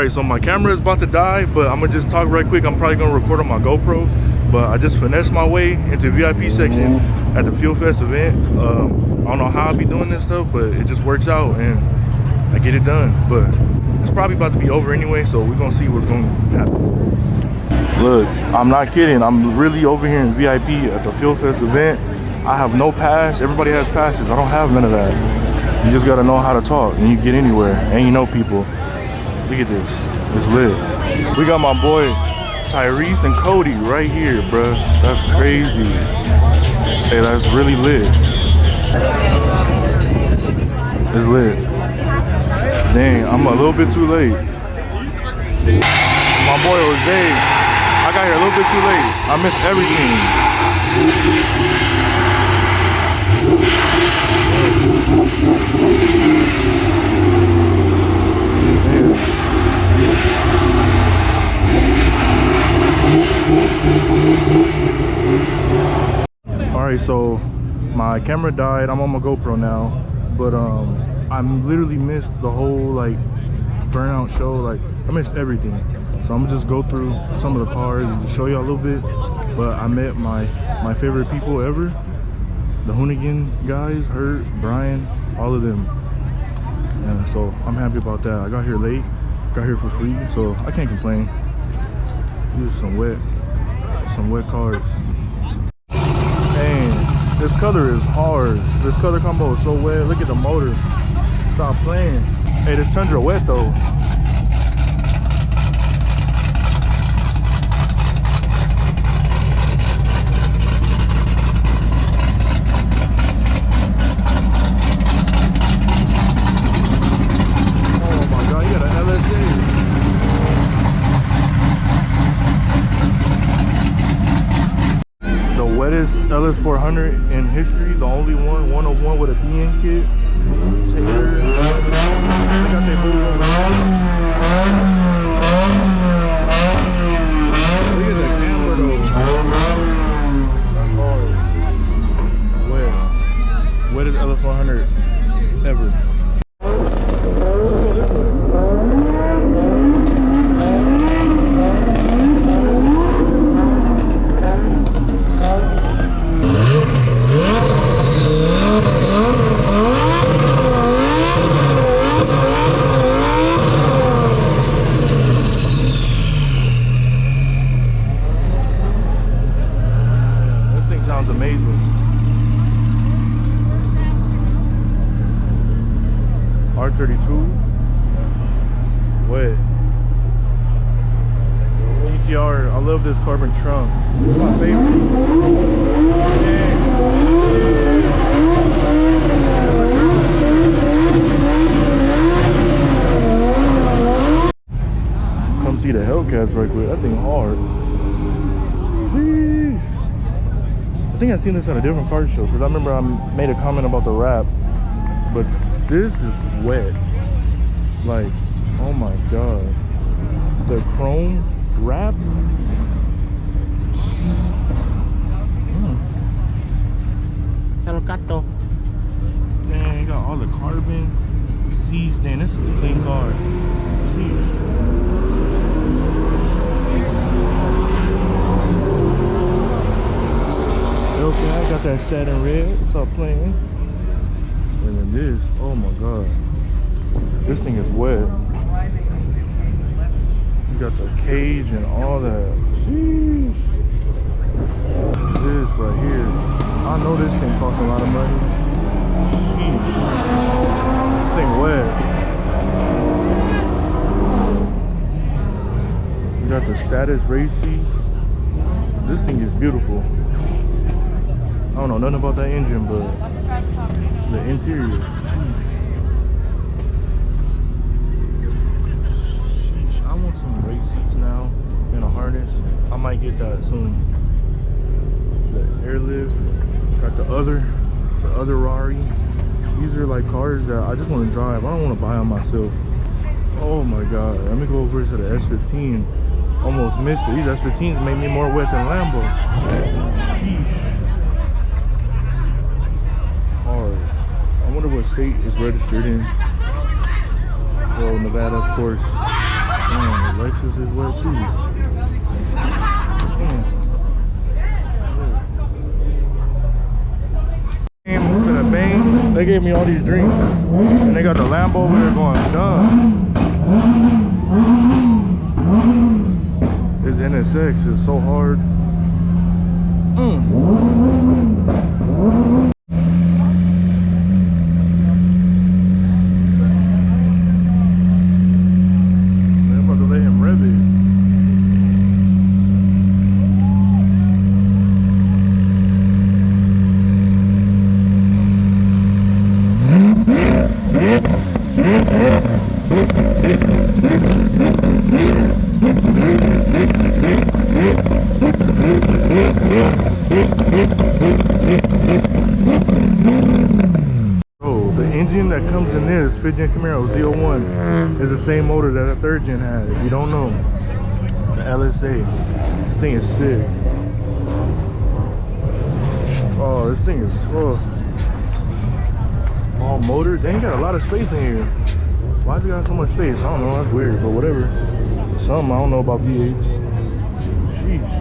Alright, so my camera is about to die, but I'm gonna just talk right quick. I'm probably gonna record on my GoPro, but I just finessed my way into VIP section at the Fuel Fest event. I don't know how I'll be doing this stuff, but it just works out and I get it done. But it's probably about to be over anyway, so we're gonna see what's gonna happen. Look, I'm not kidding. I'm really over here in VIP at the Fuel Fest event. I have no pass. Everybody has passes. I don't have none of that. You just gotta know how to talk and you get anywhere and you know people. Look at this, it's lit. We got my boy Tyrese and Cody right here, bruh. That's crazy. Hey, that's really lit. It's lit. Dang, I'm a little bit too late. My boy Jose, I got here a little bit too late. I missed everything. Alright, so my camera died. I'm on my GoPro now, but I literally missed the whole like burnout show. Like I missed everything, so I'm gonna just go through some of the cars and just show you a little bit. But I met my favorite people ever, the Hoonigan guys, Hurt, Brian, all of them. And so I'm happy about that. I got here late, got here for free, so I can't complain. These are some wet cars. Man, this color is hard. This color combo is so wet. Look at the motor. Stop playing. Hey, this Tundra wet though. Oh my God, you got an LSA. Wettest LS400 in history, the only one, 101 with a BN kit. Taylor. They got their blue over there. Look at that camera though. That's hard. Wettest LS400 ever. Amazing. R32. Wet. GTR. I love this carbon trunk. It's my favorite. Come see the Hellcats right quick. That thing hard. Sheesh. I think I've seen this at a different car show because I remember I made a comment about the wrap, but this is wet. Like, oh my God, the chrome wrap. El Gato. Man, you got all the carbon seats. Damn, this is a clean car. Jeez. Okay, I got that satin red. Stop playing. And then this, oh my God, this thing is wet. You got the cage and all that. Sheesh. This right here, I know this thing costs a lot of money. Sheesh. This thing wet. You got the status race seats. This thing is beautiful. I don't know nothing about that engine, but the interior, sheesh. Sheesh, I want some race seats now and a harness. I might get that soon. The airlift, got the other Rari. These are like cars that I just want to drive. I don't want to buy them myself. Oh my God, let me go over to the S15. Almost missed it. These S15s made me more wet than Lambo. Sheesh. I wonder what state is registered in. Well, Nevada, of course. Damn, the Lexus is wet too. Came to the bank, they gave me all these drinks, and they got the Lambo over there going dumb. This NSX is so hard. I'm about to let him rev it. Oh, the engine that comes in this Pigeon Camaro Z01 is the same motor that the third gen had. If you don't know, the LSA. This thing is sick. Oh, this thing is all motor. They ain't got a lot of space in here. Why does it got so much space? I don't know. That's weird, but whatever. Something I don't know about V8s. Sheesh.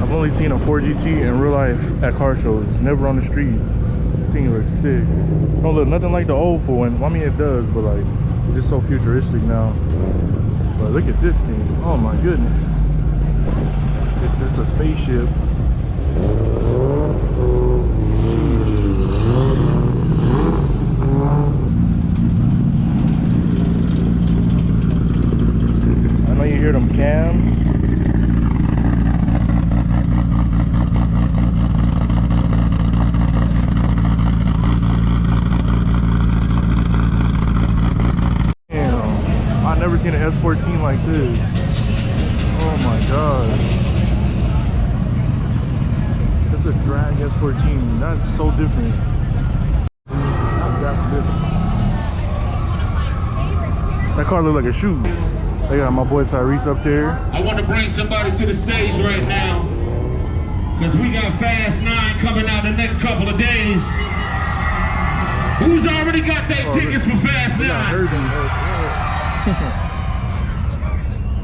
I've only seen a 4GT in real life at car shows, never on the street. The thing looks sick. Don't look nothing like the old one. I mean, it does, but like, it's just so futuristic now. But look at this thing. Oh my goodness. It's a spaceship. I know you hear them cams. Damn, I've never seen an S14 like this. Oh my god. It's a drag S14. That's so different. That car look like a shoe. They got my boy Tyrese up there. I want to bring somebody to the stage right now because we got Fast 9 coming out the next couple of days. Who's already got their tickets for Fast 9?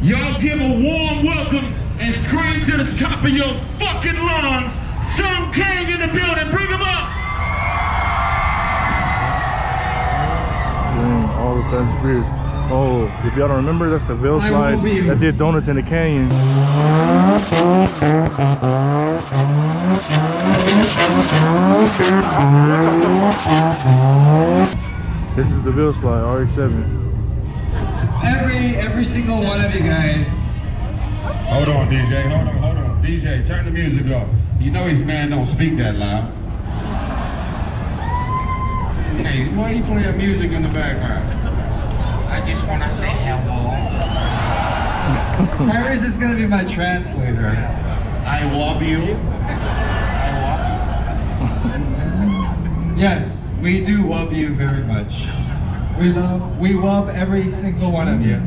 Y'all give a warm welcome and scream to the top of your fucking lungs. Some King in the building, bring him up. Dang, all the Fast and Furious. Oh, if y'all don't remember, that's the Veil slide that did donuts in the canyon. This is the Veil slide, RX-7. Every single one of you guys. Hold on, DJ, hold on. DJ, turn the music up. You know his man don't speak that loud. Hey, why are you playing music in the background? I just want to say hello. Tyrese is going to be my translator. I love you. Yes, we do love you very much. We love every single one of you.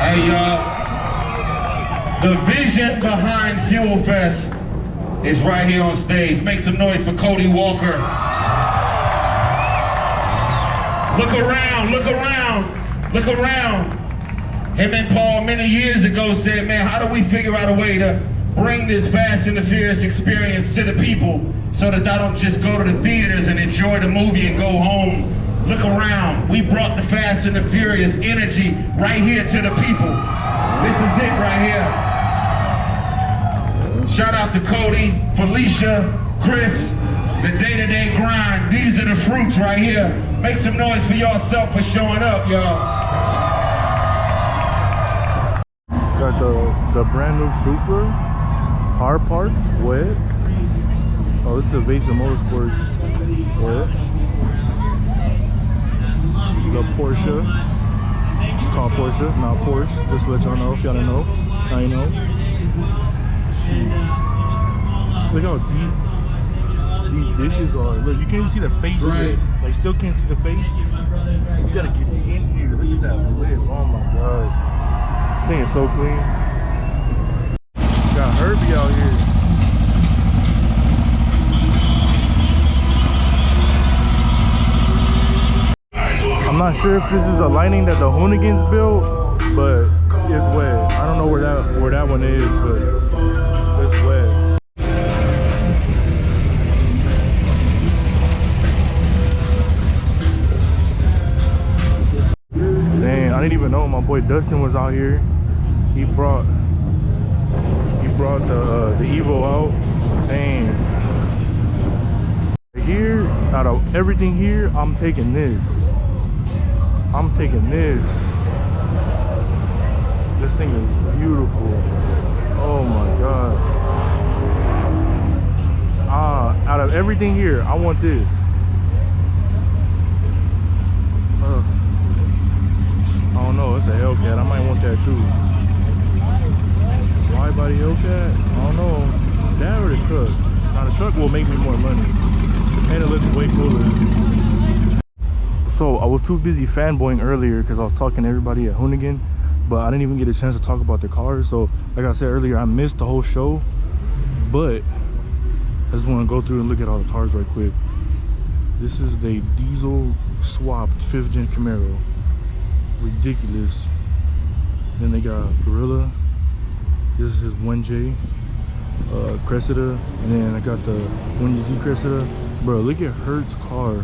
Hey, the vision behind Fuel Fest is right here on stage. Make some noise for Cody Walker. Look around, look around, look around. Him and Paul many years ago said, man, how do we figure out a way to bring this Fast and the Furious experience to the people so that I don't just go to the theaters and enjoy the movie and go home. Look around. We brought the Fast and the Furious energy right here to the people. This is it right here. Shout out to Cody, Felicia, Chris, the day-to-day grind. These are the fruits right here. Make some noise for yourself for showing up, y'all. Got the brand new Supra, hard parts, wet. Oh, this is a Vasa Motorsports, wet. The Porsche, it's called Porsche, not Porsche, just to let y'all know if y'all don't know, now you know. Jeez. Look how deep these dishes are. Look, you can't even see the face Right. yet. Like, still can't see the face. You gotta get in here, look at that lip, oh my god. This thing is so clean. Got Herbie out here. not sure if this is the lining that the Hoonigans built, but it's wet. I don't know where that one is, but it's wet. Dang, I didn't even know my boy Dustin was out here. He brought the Evo out. Dang. Here, out of everything here, I'm taking this. I'm taking this. This thing is beautiful. Oh my god. Out of everything here, I want this. I don't know, it's a Hellcat. I might want that too. Wide body Hellcat? I don't know. That or the truck. Now the truck will make me more money. And it looks way cooler. So I was too busy fanboying earlier because I was talking to everybody at Hoonigan, but I didn't even get a chance to talk about their cars. So like I said earlier, I missed the whole show, but I just want to go through and look at all the cars right quick. This is the diesel swapped 5th gen Camaro. Ridiculous. Then they got Gorilla. This is his 1J Cressida, and then I got the 1Z Cressida. Bro, look at Hertz car.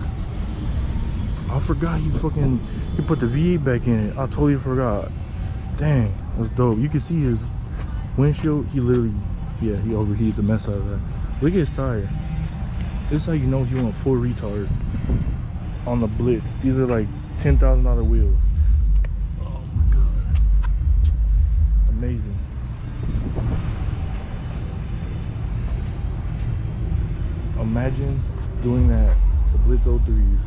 I forgot he put the V8 back in it. I totally forgot. Dang, that's dope. You can see his windshield. He literally, yeah, he overheated the mess out of that. Look at his tire. This is how you know he went full retard on the Blitz. These are like $10,000 wheels. Oh my god, amazing. Imagine doing that to Blitz 03s.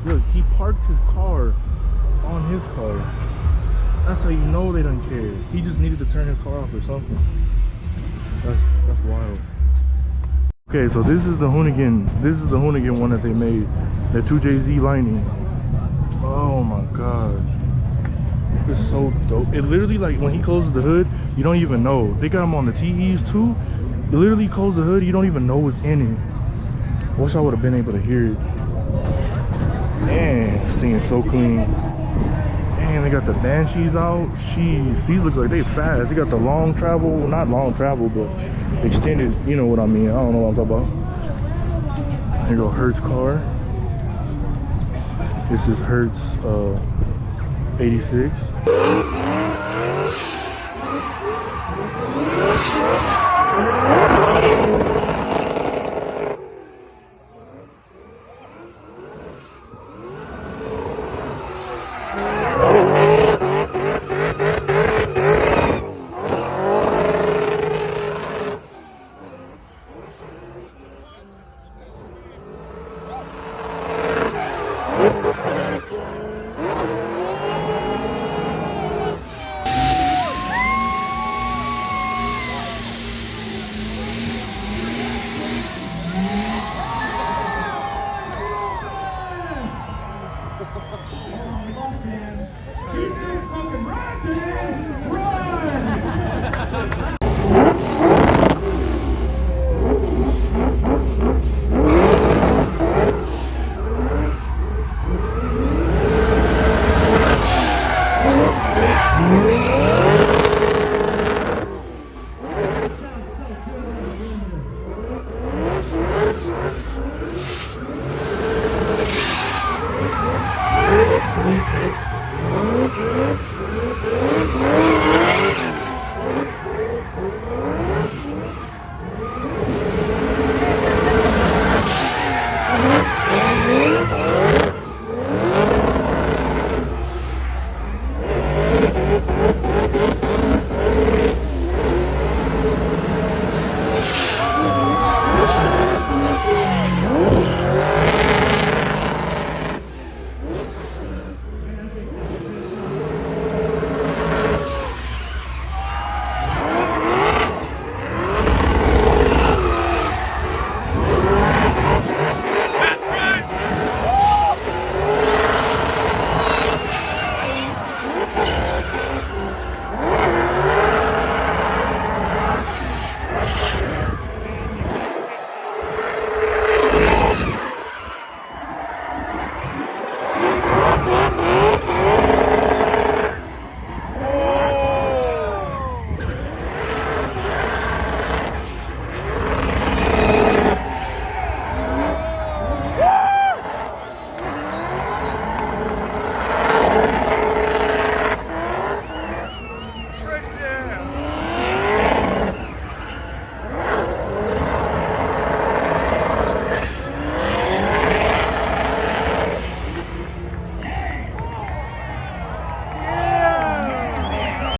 Look, he parked his car on his car. That's how you know they don't care. He just needed to turn his car off or something. That's wild. Okay, so this is the Hoonigan. This is the Hoonigan one that they made. The 2JZ lining. Oh my god. It's so dope. It literally, like, when he closes the hood, you don't even know. They got them on the TEs too. You literally close the hood, you don't even know what's in it. Wish I would have been able to hear it. Man, this thing is so clean. Man, they got the Banshees out. Jeez, these look like they fast. They got the long travel, not long travel, but extended, you know what I mean. I don't know what I'm talking about. Here go Hertz car. This is Hertz 86. Yeah.